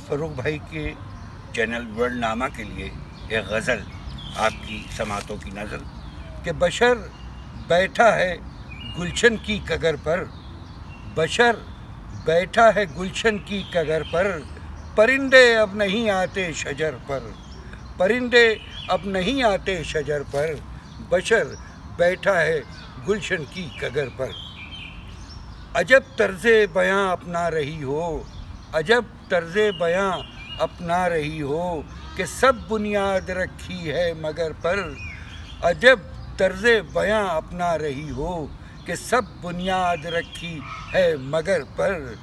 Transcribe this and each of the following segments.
फरूख भाई के channel world नामा के लिए एक गज़ल आपकी समातों की नज़र कि बशर बैठा है गुलशन की कगर पर, बशर बैठा है गुलशन की कगर पर, परिंदे अब नहीं आते शजर पर, परिंदे अब नहीं आते शजर पर, बशर बैठा है गुलशन की कगर पर। अजब तर्ज़े बयां अपना रही हो, अजब तर्ज़े बयां अपना रही हो कि सब बुनियाद रखी है मगर पर, अजब तर्ज़े बयां अपना रही हो कि सब बुनियाद रखी है मगर पर।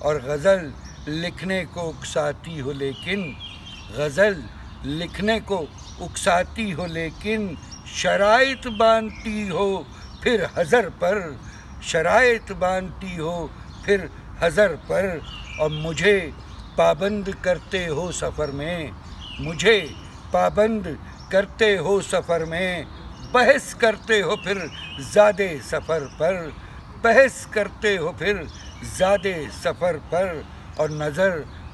और गज़ल लिखने को उकसाती हो लेकिन, गज़ल लिखने को उकसाती हो लेकिन, शराइत बांधती हो फिर हज़र पर, शराइत बांधती हो फिर हज़र पर। और मुझे पाबंद करते हो सफ़र में, मुझे पाबंद करते हो सफ़र में, बहस करते हो फिर ज़्यादे सफ़र पर, बहस करते हो फिर ज़्यादे सफ़र पर। और नज़र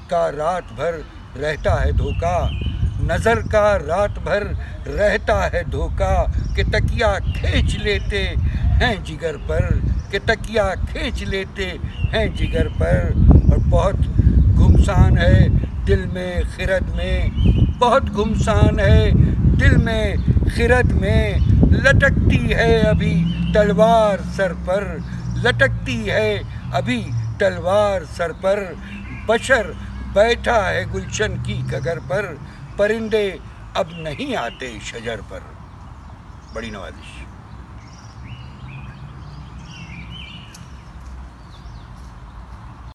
का रात भर रहता है धोखा, नज़र का रात भर रहता है धोखा कि तकिया खींच लेते हैं जिगर पर, कि तकिया खींच लेते हैं जिगर पर। और बहुत गुमसान है दिल में खिरद में, बहुत गुमसान है दिल में खिरद में, लटकती है अभी तलवार सर पर, लटकती है अभी तलवार सर पर। बशर बैठा है गुलशन की कगर पर, परिंदे अब नहीं आते शजर पर। बड़ी नवाजिश।